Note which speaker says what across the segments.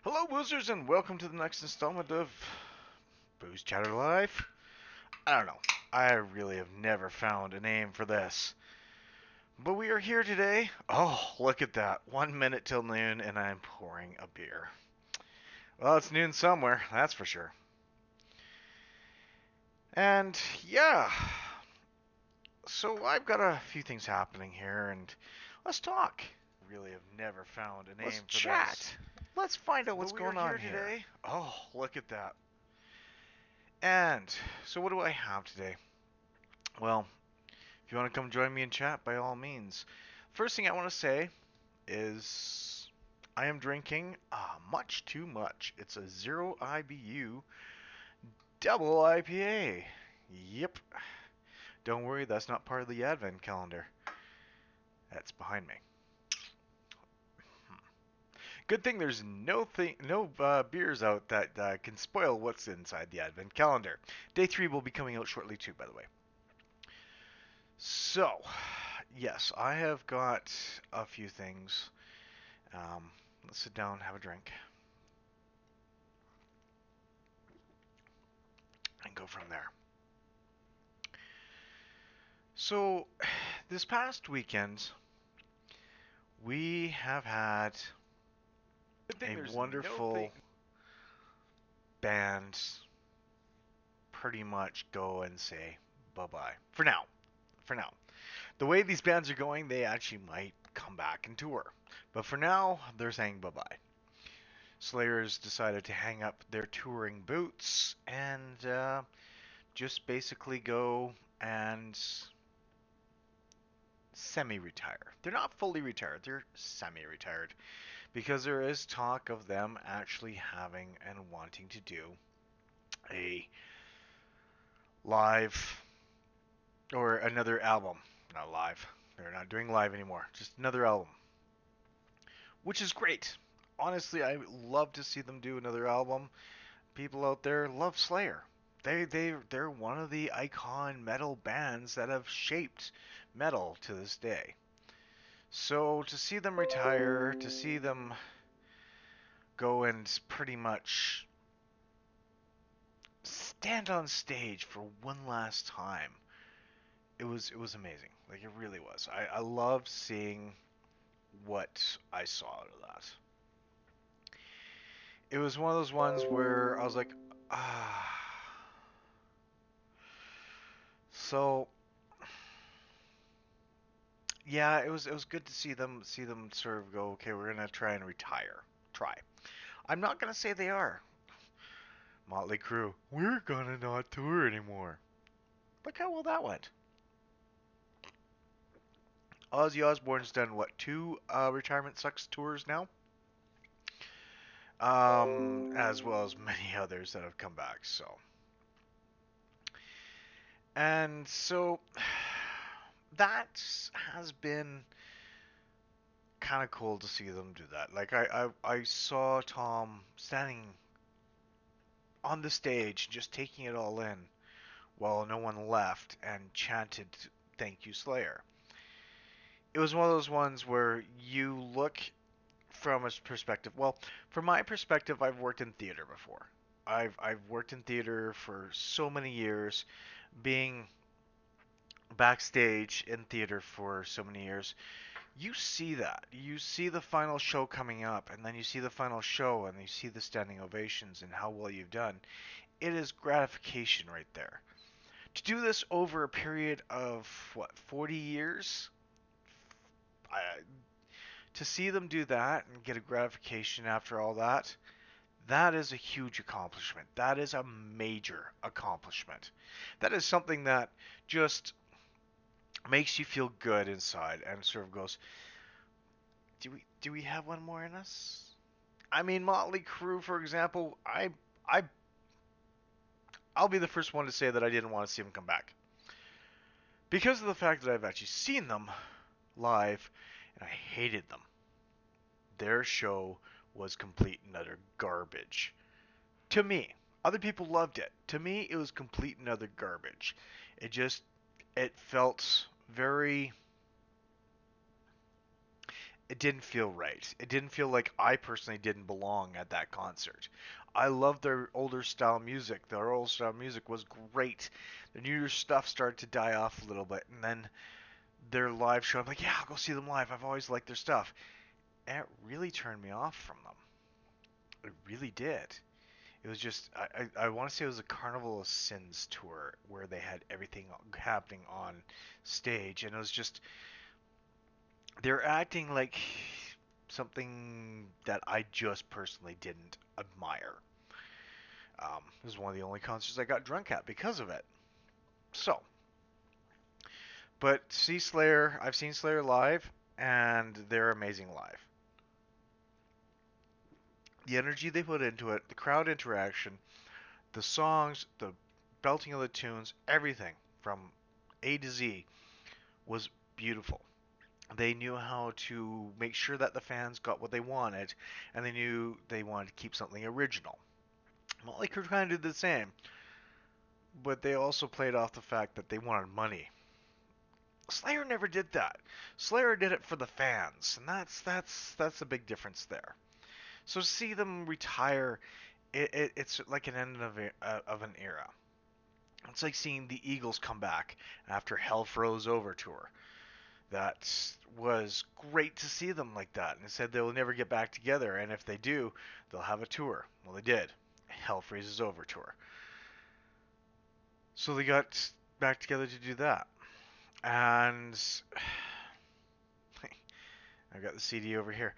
Speaker 1: Hello, boozers, and welcome to the next installment of Booze Chatter Live. I don't know. I really have never found a name for this. But we are here today. Oh, look at that. 1 minute till noon, and I'm pouring a beer. Well, it's noon somewhere, that's for sure. And yeah, so I've got a few things happening here, and let's talk. Really have never found a name
Speaker 2: Let's
Speaker 1: for
Speaker 2: chat.
Speaker 1: this.
Speaker 2: Let's find out
Speaker 1: But
Speaker 2: what's
Speaker 1: we are
Speaker 2: going
Speaker 1: here
Speaker 2: on here.
Speaker 1: today. Oh, look at that. And so what do I have today? Well, if you want to come join me in chat, by all means. First thing I want to say is I am drinking much too much. It's a 0 IBU double IPA. Yep. Don't worry, that's not part of the advent calendar. That's behind me. Good thing there's no beers out that can spoil what's inside the advent calendar. Day 3 will be coming out shortly too, by the way. So, yes, I have got a few things. Let's sit down and have a drink and go from there. So, this past weekend, we have had a wonderful band pretty much go and say bye-bye. For now. For now. The way these bands are going, they actually might come back and tour. But for now, they're saying bye-bye. Slayer's decided to hang up their touring boots and just basically go and semi-retire. They're not fully retired, they're semi-retired because there is talk of them actually having and wanting to do a live or another album. Not live. They're not doing live anymore. Just another album, which is great. Honestly, I love to see them do another album. People out there love Slayer. They're one of the icon metal bands that have shaped metal to this day. So to see them retire, to see them go and pretty much stand on stage for one last time, it was amazing. Like it really was. I loved seeing what I saw out of that. It was one of those ones where I was like, ah. So yeah, it was good to see them sort of go, okay, we're gonna try and retire. Try. I'm not gonna say they are. Motley Crue, we're gonna not tour anymore. Look how well that went. Ozzy Osbourne's done what, two Retirement Sucks tours now, as well as many others that have come back. So that has been kind of cool to see them do that. Like I saw Tom standing on the stage, just taking it all in, while no one left and chanted "Thank you, Slayer." It was one of those ones where you look from a perspective. Well, from my perspective, I've worked in theater before. I've worked in theater for so many years, being backstage in theater for so many years. You see that. You see the final show coming up, and then you see the final show, and you see the standing ovations and how well you've done. It is gratification right there. To do this over a period of what, 40 years? I, to see them do that and get a gratification after all that, that is a huge accomplishment. That is a major accomplishment. That is something that just makes you feel good inside and sort of goes, do we have one more in us? I mean, Motley Crue, for example, I I'll be the first one to say that I didn't want to see them come back because of the fact that I've actually seen them live and I hated them. Their show was complete and utter garbage. To me, other people loved it. To me, it was complete and utter garbage. It just, it felt very, it didn't feel right. It didn't feel like I personally didn't belong at that concert. I loved their older style music. Their old style music was great. The newer stuff started to die off a little bit, and then their live show, I'm like, yeah, I'll go see them live. I've always liked their stuff. And it really turned me off from them. It really did. It was just, I want to say it was a Carnival of Sins tour where they had everything happening on stage, and it was just, they're acting like something that I just personally didn't admire. It was one of the only concerts I got drunk at because of it. So, but see Slayer, I've seen Slayer live, and they're amazing live. The energy they put into it, the crowd interaction, the songs, the belting of the tunes, everything from A to Z was beautiful. They knew how to make sure that the fans got what they wanted, and they knew they wanted to keep something original. Motley Crue kind of did the same, but they also played off the fact that they wanted money. Slayer never did that. Slayer did it for the fans, and that's a big difference there. So to see them retire, it's like an end of an era. It's like seeing the Eagles come back after Hell Froze Over tour. That was great to see them like that. And it said they'll never get back together, and if they do, they'll have a tour. Well, they did. Hell Freezes Over tour. So they got back together to do that. And I got the CD over here.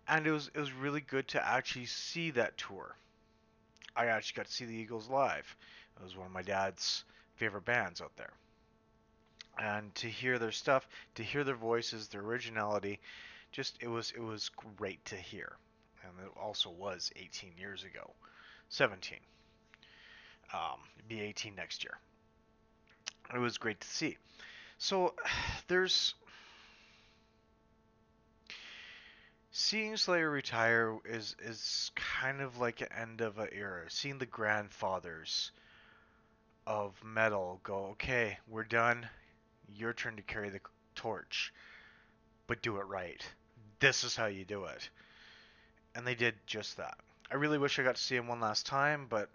Speaker 1: And it was really good to actually see that tour. I actually got to see the Eagles live. It was one of my dad's favorite bands out there. And to hear their stuff, to hear their voices, their originality, just it was great to hear. And it also was 18 years ago, 17. Be 18 next year. It was great to see. So there's seeing Slayer retire is kind of like an end of an era. Seeing the grandfathers of metal go, okay, we're done. Your turn to carry the torch, but do it right. This is how you do it. And they did just that. I really wish I got to see him one last time, but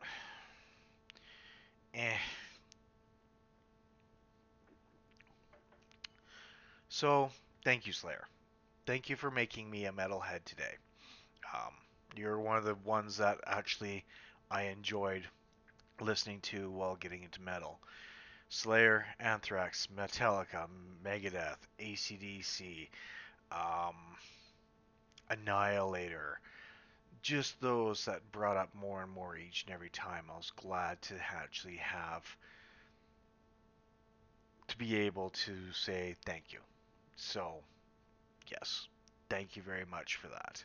Speaker 1: eh. So, thank you, Slayer. Thank you for making me a metalhead today. Um, you're one of the ones that actually I enjoyed listening to while getting into metal. Slayer, Anthrax, Metallica, Megadeth, AC/DC, um, Annihilator, just those that brought up more and more each and every time. I was glad to actually have to be able to say thank you. So, yes, thank you very much for that.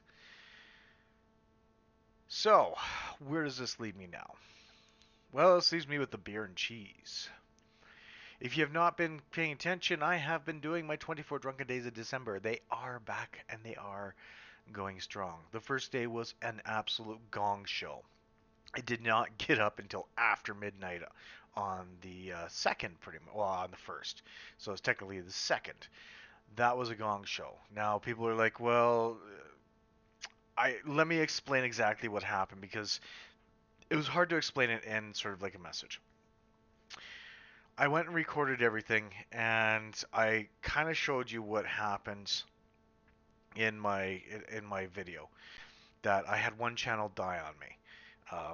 Speaker 1: So, where does this leave me now? Well, this leaves me with the beer and cheese. If you have not been paying attention, I have been doing my 24 Drunken Days of December. They are back and they are going strong. The first day was an absolute gong show. I did not get up until after midnight on the second, pretty much. Well, on the first. So it's technically the second. That was a gong show. Now people are like, well, I let me explain exactly what happened because it was hard to explain it in sort of like a message. I went and recorded everything, and I kind of showed you what happened in my video. That I had one channel die on me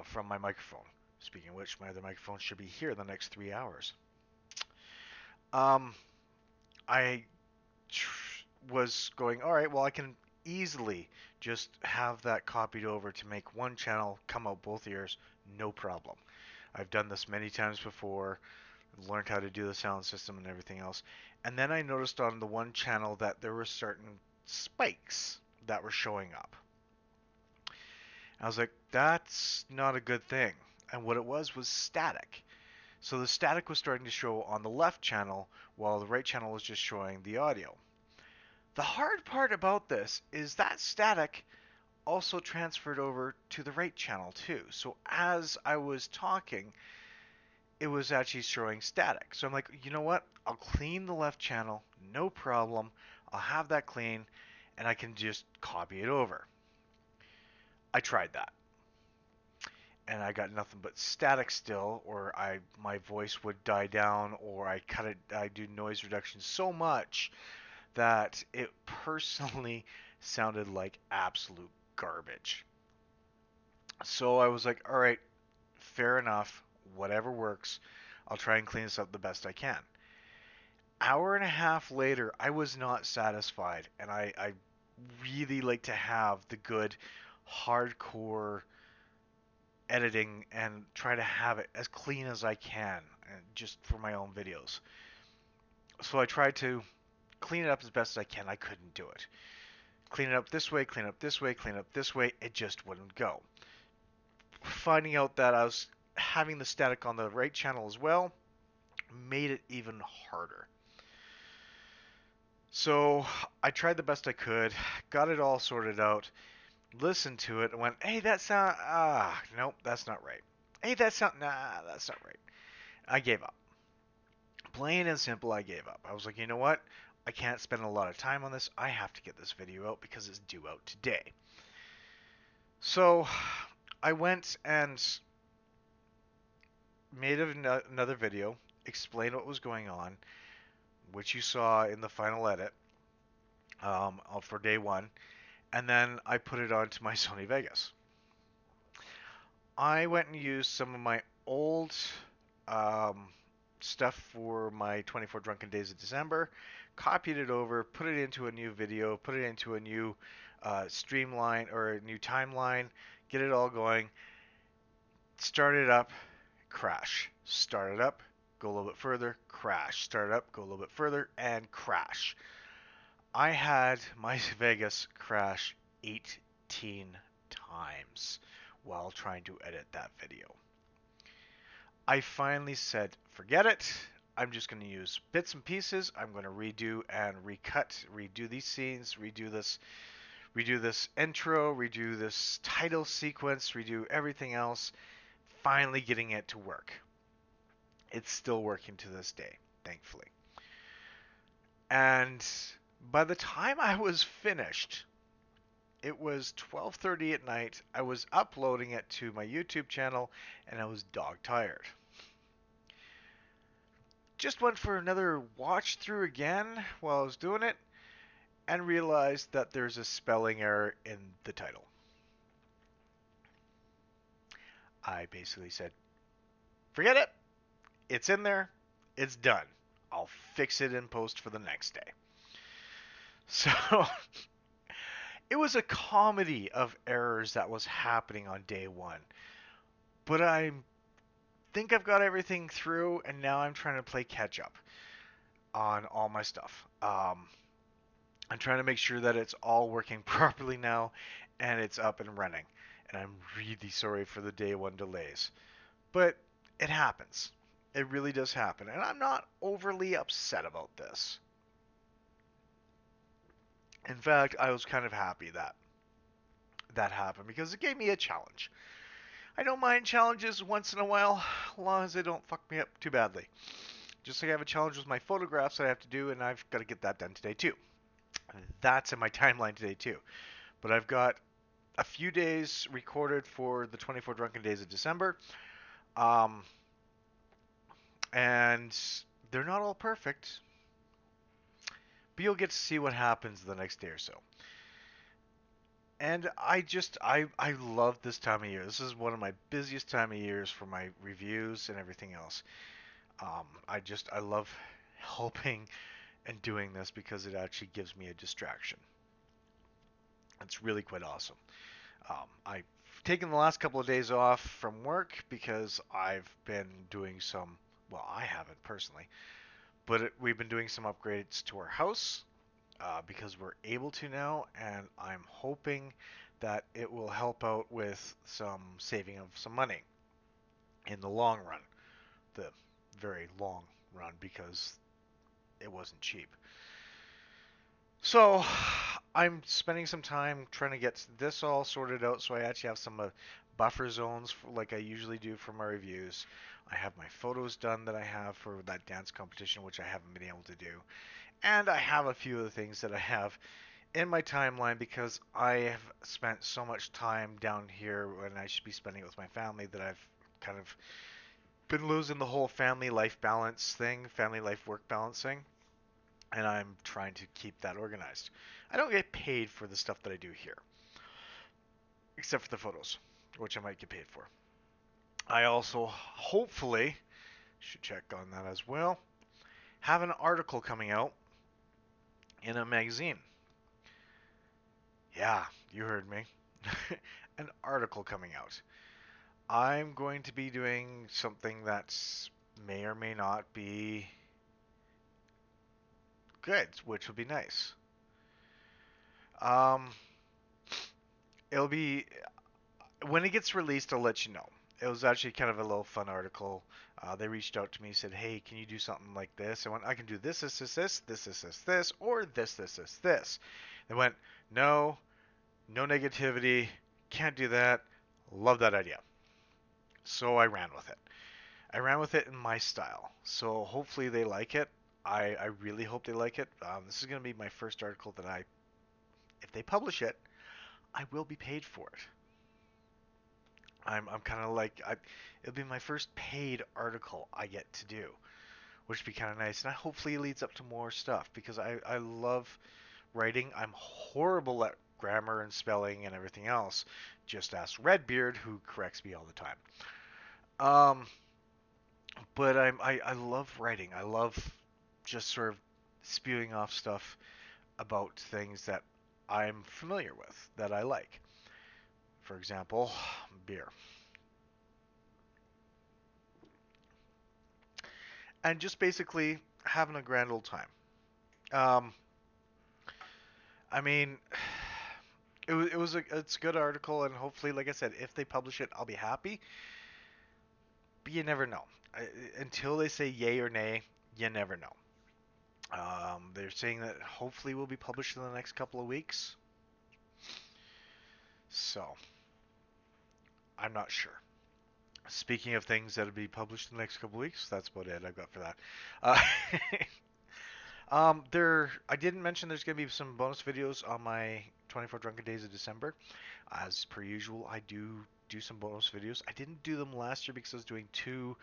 Speaker 1: from my microphone. Speaking of which, my other microphone should be here the next 3 hours. Um, I was going, all right, well, I can easily just have that copied over to make one channel come out both ears, no problem. I've done this many times before, learned how to do the sound system and everything else. And then I noticed on the one channel that there were certain spikes that were showing up. I was like, that's not a good thing. And what it was static. So the static was starting to show on the left channel while the right channel was just showing the audio. The hard part about this is that static also transferred over to the right channel too. So as I was talking, it was actually showing static. So I'm like, you know what? I'll clean the left channel, no problem. I'll have that clean. and I can just copy it over. I tried that, and I got nothing but static still, or my voice would die down, or I do noise reduction so much that it personally sounded like absolute garbage. So I was like, all right, fair enough, whatever works. I'll try and clean this up the best I can. Hour and a half later, I was not satisfied, and I really like to have the good hardcore editing and try to have it as clean as I can, just for my own videos. So I tried to clean it up as best as I can. I couldn't do it. Clean it up this way, clean it up this way, clean it up this way. It just wouldn't go. Finding out that I was having the static on the right channel as well made it even harder. So I tried the best I could, got it all sorted out, listened to it, and went, hey, that sound, nope, that's not right. Hey, that sound, nah, that's not right. I gave up. Plain and simple, I gave up. I was like, you know what? I can't spend a lot of time on this. I have to get this video out because it's due out today. So I went and made another video, explained what was going on, which you saw in the final edit for day one, and then I put it onto my Sony Vegas. I went and used some of my old um, stuff for my 24 Drunken Days of December, copied it over, put it into a new video, put it into a new streamline or a new timeline, get it all going, start it up, crash. Start it up, go a little bit further, crash. Start it up, go a little bit further, and crash. I had my Vegas crash 18 times while trying to edit that video. I finally said, forget it. I'm just going to use bits and pieces. I'm going to redo and recut, redo these scenes, redo this intro, redo this title sequence, redo everything else. Finally getting it to work. It's still working to this day, thankfully. And by the time I was finished, it was 12:30 at night. I was uploading it to my YouTube channel, and I was dog tired. Just went for another watch through again while I was doing it, and realized that there's a spelling error in the title. I basically said, forget it. It's in there. It's done. I'll fix it in post for the next day. So it was a comedy of errors that was happening on day one. But I think I've got everything through, and now I'm trying to play catch up on all my stuff. I'm trying to make sure that it's all working properly now and it's up and running. And I'm really sorry for the day one delays. But it happens. It really does happen. And I'm not overly upset about this. In fact, I was kind of happy that that happened because it gave me a challenge. I don't mind challenges once in a while, as long as they don't fuck me up too badly. Just like I have a challenge with my photographs that I have to do, and I've got to get that done today too. That's in my timeline today too. But I've got a few days recorded for the 24 Drunken Days of December. Um, and they're not all perfect, but you'll get to see what happens the next day or so. And I love this time of year. This is one of my busiest time of years for my reviews and everything else. I love helping and doing this because it actually gives me a distraction. It's really quite awesome. I've taken the last couple of days off from work because I've been doing some, well, I haven't personally, but we've been doing some upgrades to our house because we're able to now, and I'm hoping that it will help out with some saving of some money in the long run, the very long run, because it wasn't cheap. So I'm spending some time trying to get this all sorted out so I actually have some buffer zones like I usually do for my reviews. I have my photos done that I have for that dance competition, which I haven't been able to do. And I have a few of the things that I have in my timeline because I have spent so much time down here when I should be spending it with my family that I've kind of been losing the whole family life balance thing, family life work balance thing, and I'm trying to keep that organized. I don't get paid for the stuff that I do here, except for the photos, which I might get paid for. I also hopefully should check on that as well. Have an article coming out in a magazine. Yeah, you heard me. An article coming out. I'm going to be doing something that's may or may not be good, which will be nice. Um, it'll be when it gets released. I'll let you know. It was actually kind of a little fun article. They reached out to me, said, "Hey, can you do something like this?" I went, "I can do this, this, or this." They went, "No, no negativity. Can't do that. Love that idea." So I ran with it. I ran with it in my style. So hopefully they like it. I really hope they like it. This is going to be my first article that if they publish it, I will be paid for it. I'm kind of like, it'll be my first paid article I get to do, which would be kind of nice. And hopefully it leads up to more stuff because I love writing. I'm horrible at grammar and spelling and everything else. Just ask Redbeard, who corrects me all the time. Um, but I love writing. I love just sort of spewing off stuff about things that I'm familiar with, that I like. For example, beer. And just basically having a grand old time. Um, I mean, it's a good article, and hopefully, like I said, if they publish it, I'll be happy. But you never know. Until they say yay or nay, you never know. They're saying that hopefully will be published in the next couple of weeks. So, I'm not sure. Speaking of things that'll be published in the next couple of weeks, that's about it I've got for that. Uh, I didn't mention there's going to be some bonus videos on my 24 Drunken Days of December. As per usual, I do some bonus videos. I didn't do them last year because I was doing two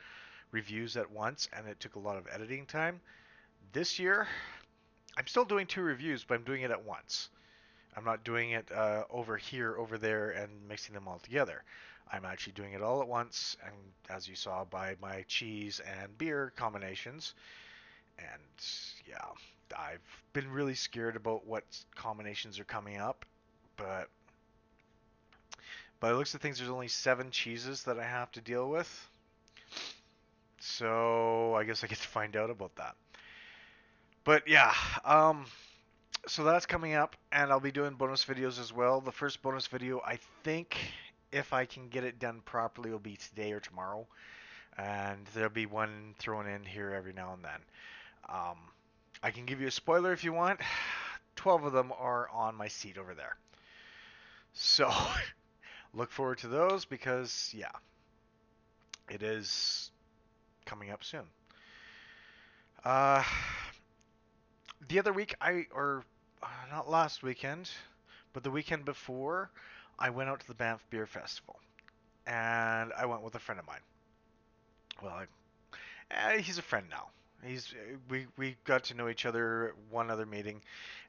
Speaker 1: reviews at once, and it took a lot of editing time. This year, I'm still doing two reviews, but I'm doing it at once. I'm not doing it over here, over there, and mixing them all together. I'm actually doing it all at once, and as you saw by my cheese and beer combinations. And yeah, I've been really scared about what combinations are coming up, but by the looks of things, there's only 7 cheeses that I have to deal with. So I guess I get to find out about that. But yeah, so that's coming up, and I'll be doing bonus videos as well. The first bonus video, I think, if I can get it done properly, will be today or tomorrow, and there'll be one thrown in here every now and then. Um, I can give you a spoiler if you want. 12 of them are on my seat over there. So look forward to those because, yeah, it is coming up soon. Uh, the other week, not last weekend, but the weekend before, I went out to the Banff Beer Festival, and I went with a friend of mine. Well, he's a friend now. We got to know each other at one other meeting,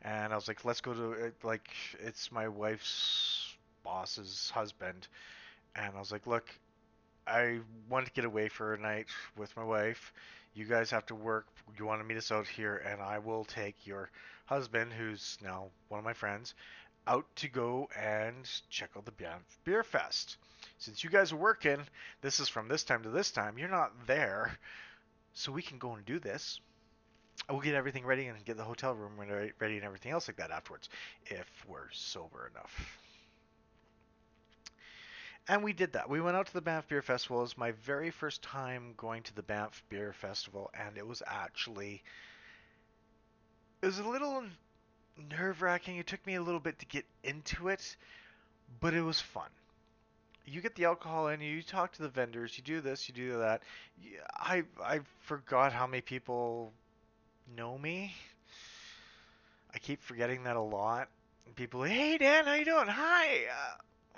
Speaker 1: and I was like, let's go to like it's my wife's boss's husband, and I was like, look, I want to get away for a night with my wife. You guys have to work. You want to meet us out here, and I will take your husband, who's now one of my friends, out to go and check out the Banff Beer Fest. Since you guys are working, this is from this time to this time. You're not there, so we can go and do this. We'll get everything ready and get the hotel room ready and everything else like that afterwards, if we're sober enough. And we did that. We went out to the Banff Beer Festival. It was my very first time going to the Banff Beer Festival, and it was a little nerve-wracking. It took me a little bit to get into it, but it was fun. You get the alcohol in you talk to the vendors, you do this, you do that. I forgot how many people know me. I keep forgetting that a lot. People, hey Dan, how you doing? Hi.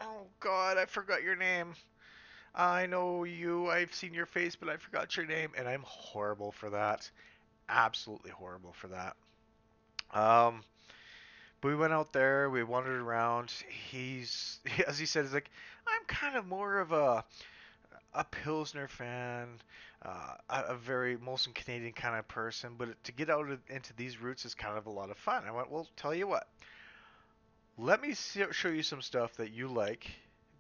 Speaker 1: Oh God, I forgot your name. I know you. I've seen your face, but I forgot your name, and I'm horrible for that. Absolutely horrible for that. Um, but we went out there. We wandered around. He's, as he said, he's like, I'm kind of more of a Pilsner fan, a very Molson Canadian kind of person, but to get out into these routes is kind of a lot of fun. I went, well, tell you what, let me show you some stuff that you like,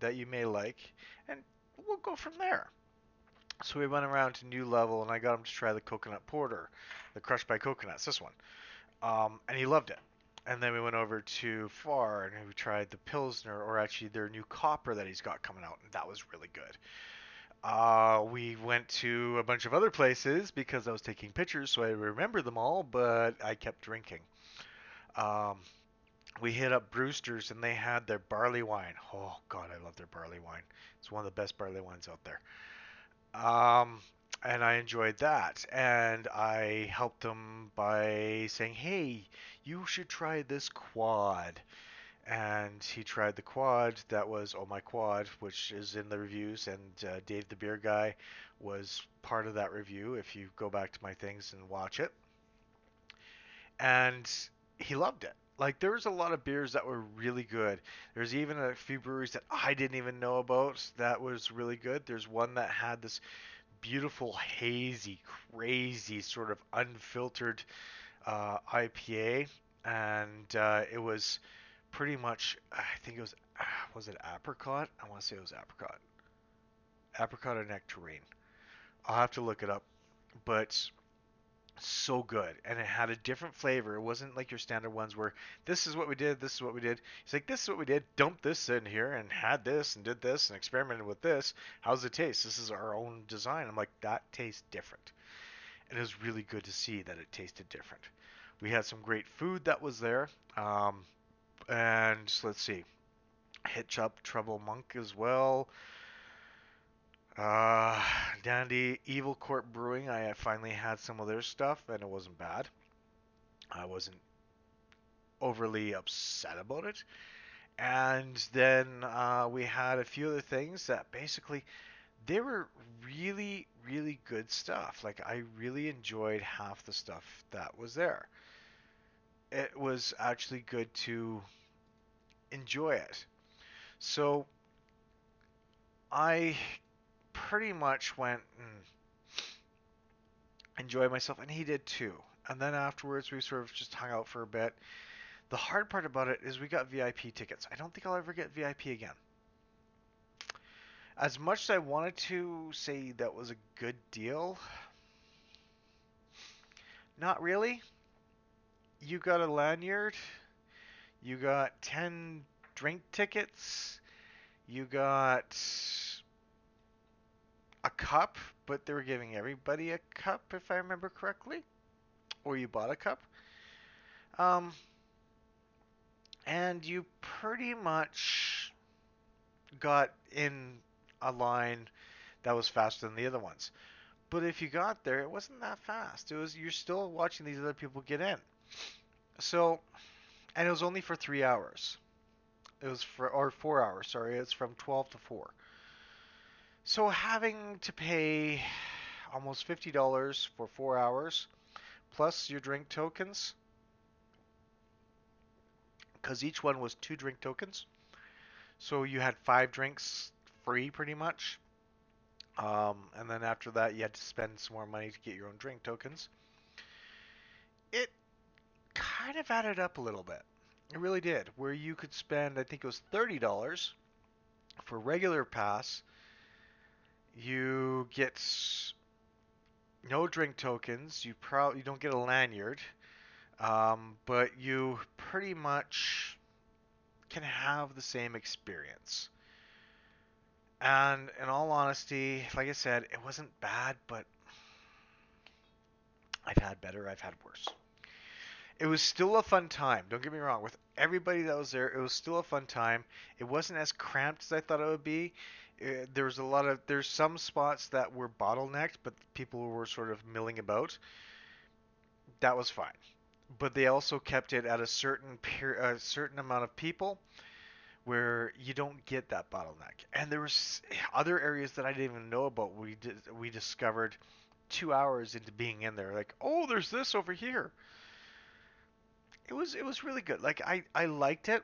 Speaker 1: that you may like, and we'll go from there. So we went around to New Level, and I got him to try the coconut porter, the crushed by coconuts, this one, and he loved it. And then we went over to Far, and we tried the Pilsner, or actually their new copper that he's got coming out, and that was really good. We went to a bunch of other places because I was taking pictures, so I remember them all, but I kept drinking. Um, we hit up Brewster's and they had their barley wine. Oh God, I love their barley wine. It's one of the best barley wines out there. Um, and I enjoyed that. And I helped them by saying, "Hey, you should try this quad." And he tried the quad. That was Oh My Quad, which is in the reviews. And Dave the Beer Guy was part of that review. If you go back to my things and watch it, and he loved it. Like there was a lot of beers that were really good. There's even a few breweries that I didn't even know about that was really good. There's one that had this beautiful hazy, crazy sort of unfiltered IPA, and it was pretty much I think it was it apricot? I want to say it was apricot or nectarine. I'll have to look it up, but so good, and it had a different flavor. It wasn't like your standard ones where this is what we did, this is what we did. It's like this is what we did. Dumped this in here and had this and did this and experimented with this. How's it taste? This is our own design. I'm like that tastes different, and it was really good to see that it tasted different. We had some great food that was there, and let's see, Hitch Up Trouble Monk as well. Uh, Dandy Evil Court Brewing. I finally had some of their stuff, and it wasn't bad. I wasn't overly upset about it. And then we had a few other things that basically they were really, really good stuff. Like I really enjoyed half the stuff that was there. It was actually good to enjoy it. So I pretty much went and enjoyed myself, and he did too. And then afterwards, we sort of just hung out for a bit. The hard part about it is we got VIP tickets. I don't think I'll ever get VIP again. As much as I wanted to say that was a good deal, not really. You got a lanyard, you got 10 drink tickets, you got a cup, but they were giving everybody a cup if I remember correctly, or you bought a cup. Um, and you pretty much got in a line that was faster than the other ones. But if you got there, it wasn't that fast. It was you're still watching these other people get in. So, and it was only for 3 hours. It was for or 4 hours. Sorry, it's from 12 to 4. So having to pay almost $50 for 4 hours plus your drink tokens, because each one was two drink tokens. So you had 5 drinks free pretty much. And then after that, you had to spend some more money to get your own drink tokens. It kind of added up a little bit. It really did. Where you could spend, I think it was $30 for regular pass. You get no drink tokens. You don't get a lanyard, but you pretty much can have the same experience. And in all honesty, like I said, it wasn't bad, but I've had better, I've had worse. It was still a fun time. Don't get me wrong. With everybody that was there, it was still a fun time. It wasn't as cramped as I thought it would be. There was there's some spots that were bottlenecked, but people were sort of milling about. That was fine. but they also kept it at a certain amount of people where you don't get that bottleneck. And there was other areas that I didn't even know about. We discovered 2 hours into being in there, like, oh, there's this over here. It was really good. Like I liked it,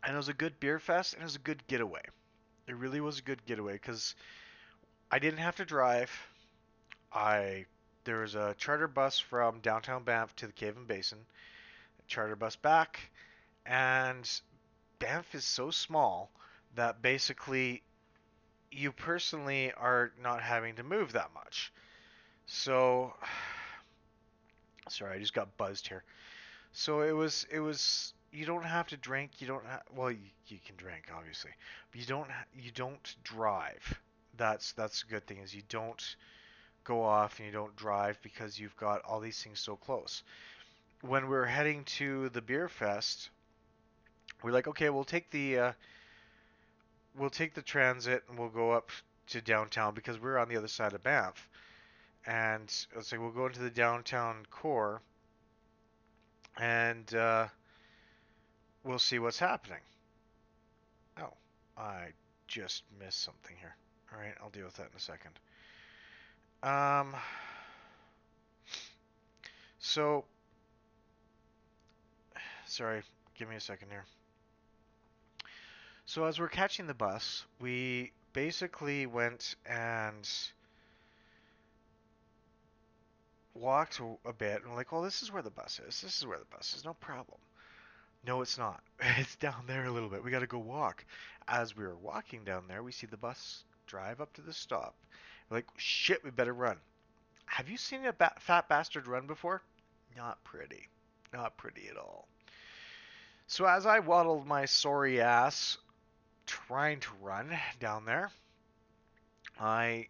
Speaker 1: and it was a good beer fest, and it was a good getaway. It really was a good getaway because I didn't have to drive. I There was a charter bus from downtown Banff to the Cave and Basin, a charter bus back, and Banff is so small that basically you personally are not having to move that much. So, sorry, I just got buzzed here. So it was you don't have to drink, you don't well you can drink obviously, but you don't drive. That's a good thing is you don't go off and you don't drive because you've got all these things so close. When we're heading to the beer fest, we're like, okay, we'll take the transit and we'll go up to downtown because we're on the other side of Banff. And it's like we'll go into the downtown core and we'll see what's happening. Oh, I just missed something here. All right, I'll deal with that in a second. Um, so sorry, give me a second here. So as we're catching the bus, we basically went and walked a bit, and we're like, well, this is where the bus is. This is where the bus is. No problem. No, it's not. It's down there a little bit. We got to go walk. As we were walking down there, we see the bus drive up to the stop. We're like, shit, we better run. Have you seen a fat bastard run before? Not pretty. Not pretty at all. So as I waddled my sorry ass trying to run down there, I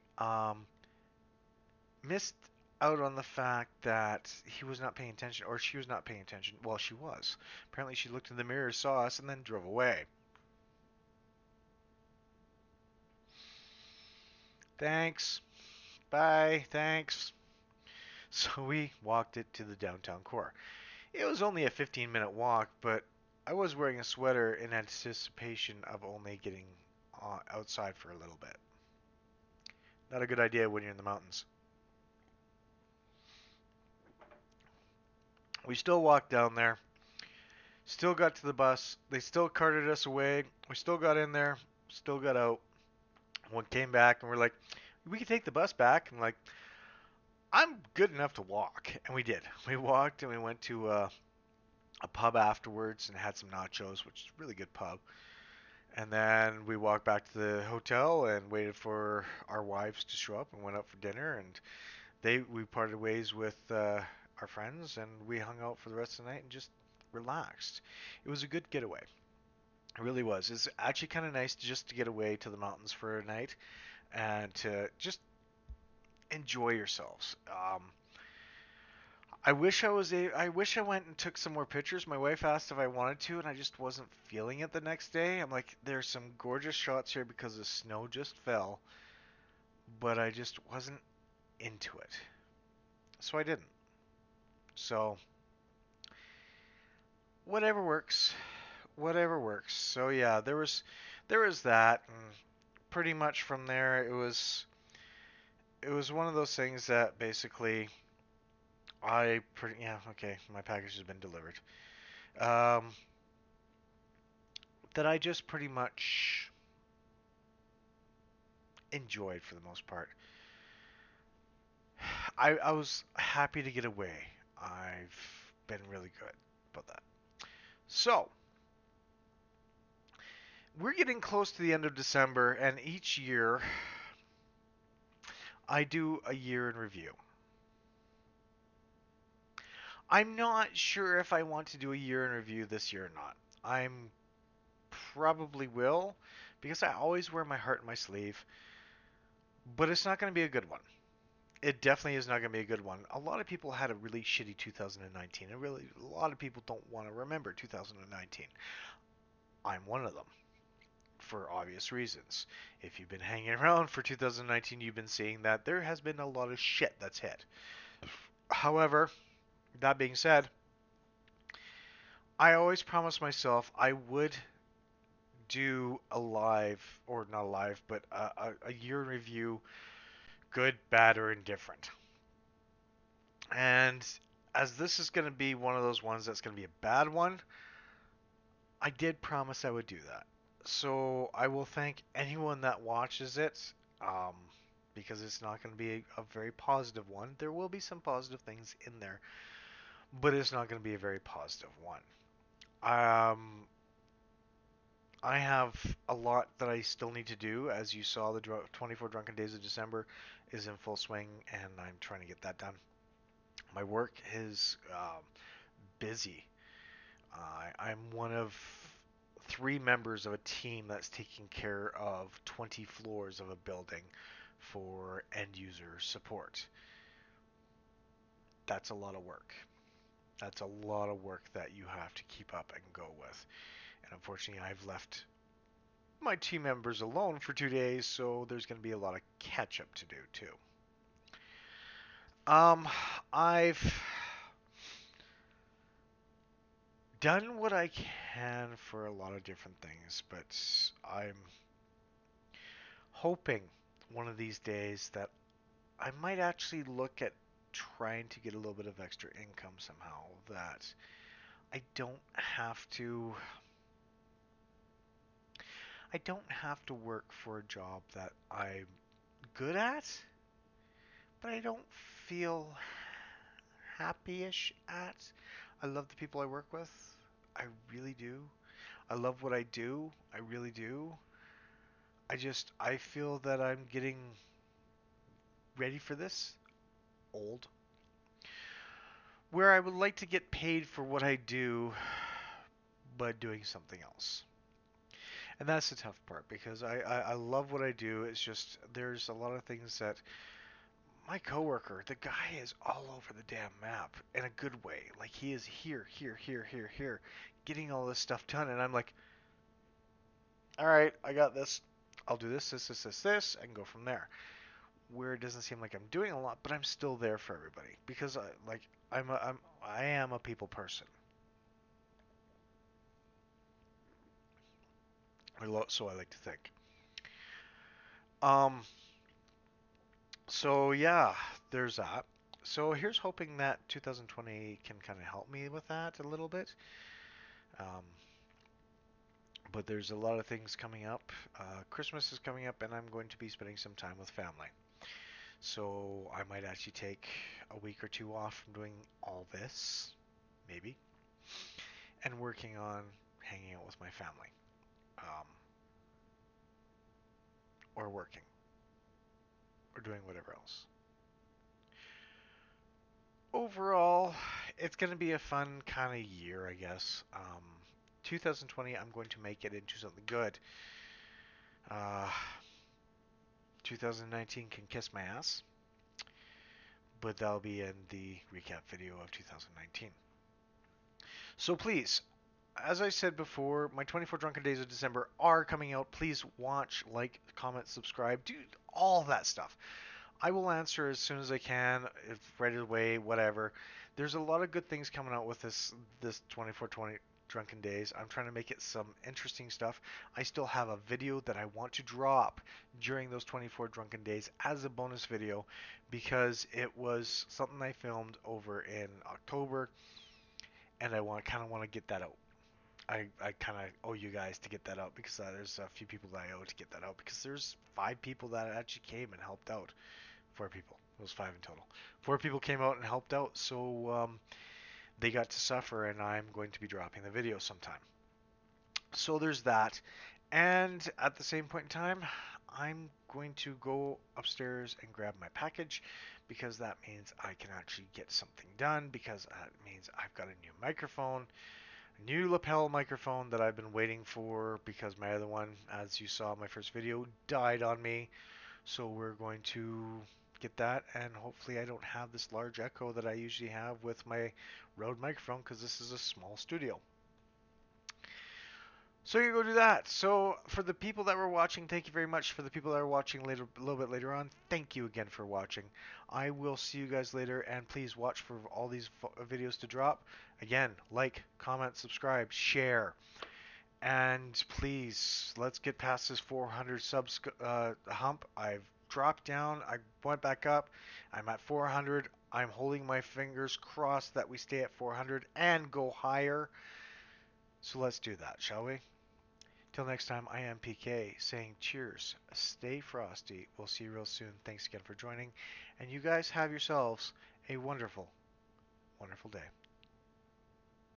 Speaker 1: missed out on the fact that he was not paying attention, or she was not paying attention. Well, she was. Apparently, she looked in the mirror, saw us, and then drove away. Thanks. Bye. Thanks. So we walked it to the downtown core. It was only a 15-minute walk, but I was wearing a sweater in anticipation of only getting outside for a little bit. Not a good idea when you're in the mountains. We still walked down there. Still got to the bus. They still carted us away. We still got in there. Still got out. One came back and we're like, we could take the bus back. I'm like, I'm good enough to walk. And we did. We walked and we went to a pub afterwards and had some nachos, which is a really good pub. And then we walked back to the hotel and waited for our wives to show up and went out for dinner. And we parted ways with our friends and we hung out for the rest of the night and just relaxed. It was a good getaway. It really was. It's actually kind of nice just to get away to the mountains for a night and to just enjoy yourselves. I wish I went and took some more pictures. My wife asked if I wanted to, and I just wasn't feeling it the next day. I'm like, there's some gorgeous shots here because the snow just fell, but I just wasn't into it, so I didn't. So whatever works, whatever works. So yeah, there was that, and pretty much from there it was one of those things that basically yeah, okay, my package has been delivered. Um, that I just pretty much enjoyed for the most part. I was happy to get away. I've been really good about that. So, we're getting close to the end of December, and each year I do a year in review. I'm not sure if I want to do a year in review this year or not. I'm probably will because I always wear my heart in my sleeve, but it's not going to be a good one. It definitely is not going to be a good one. A lot of people had a really shitty 2019, and really a lot of people don't want to remember 2019. I'm one of them for obvious reasons. If you've been hanging around for 2019, you've been seeing that there has been a lot of shit that's hit. However, That being said, I always promised myself I would do a live, or not a live, but a year in review, good, bad, or indifferent. And as this is going to be one of those ones that's going to be a bad one, I did promise I would do that. So I will thank anyone that watches it, um, because it's not going to be a very positive one. There will be some positive things in there, but it's not going to be a very positive one. Um, I have a lot that I still need to do. As you saw, the 24 Drunken Days of December is in full swing, and I'm trying to get that done. My work is busy. I'm one of three members of a team that's taking care of 20 floors of a building for end user support. That's a lot of work. That's a lot of work that you have to keep up and go with. And unfortunately, I've left my team members alone for 2 days, so there's going to be a lot of catch up to do too. Um, I've done what I can for a lot of different things, but I'm hoping one of these days that I might actually look at trying to get a little bit of extra income somehow, that I don't have to work for a job that I'm good at, but I don't feel happy-ish at. I love the people I work with. I really do. I love what I do. I really do. I feel that I'm getting ready for this, old, where I would like to get paid for what I do, but doing something else. And that's the tough part, because I love what I do. It's just there's a lot of things that my coworker, the guy is all over the damn map in a good way. Like, he is here, here, here, here, here, getting all this stuff done, and I'm like, all right, I got this. I'll do this, this, this, this, this, and go from there. Where it doesn't seem like I'm doing a lot, but I'm still there for everybody, because I am a people person. So I like to think. Um, so yeah, there's that. So here's hoping that 2020 can kind of help me with that a little bit. Um, but there's a lot of things coming up. Christmas is coming up, and I'm going to be spending some time with family. So I might actually take a week or two off from doing all this, maybe, and working on hanging out with my family, um, or working, or doing whatever else. Overall, it's going to be a fun kind of year, I guess. 2020, I'm going to make it into something good. Uh, 2019 can kiss my ass, but that'll be in the recap video of 2019. So please, as I said before, my 24 Drunken Days of December are coming out. Please watch, like, comment, subscribe, do all that stuff. I will answer as soon as I can, if right away, whatever. There's a lot of good things coming out with this 24/20 Drunken Days. I'm trying to make it some interesting stuff. I still have a video that I want to drop during those 24 Drunken Days as a bonus video, because it was something I filmed over in October, and I want to get that out. I kind of owe you guys to get that out, because there's a few people that I owe to get that out, because there's 5 people that actually came and helped out. 4 people. It was 5 in total. 4 people came out and helped out, so they got to suffer, and I'm going to be dropping the video sometime. So there's that. And at the same point in time, I'm going to go upstairs and grab my package, because that means I can actually get something done, because that means I've got a new microphone, a new lapel microphone that I've been waiting for, because my other one, as you saw in my first video, died on me. So we're going to get that, and hopefully I don't have this large echo that I usually have with my Rode microphone, because this is a small studio. So you go do that. So for the people that were watching, thank you very much. For the people that are watching later, a little bit later on, thank you again for watching. I will see you guys later, and please watch for all these videos to drop. Again, like, comment, subscribe, share, and please let's get past this 400 subs hump. I've dropped down. I went back up. I'm at 400. I'm holding my fingers crossed that we stay at 400 and go higher. So let's do that, shall we? Till next time, I am PK saying cheers, stay frosty. We'll see you real soon. Thanks again for joining. And you guys have yourselves a wonderful, wonderful day.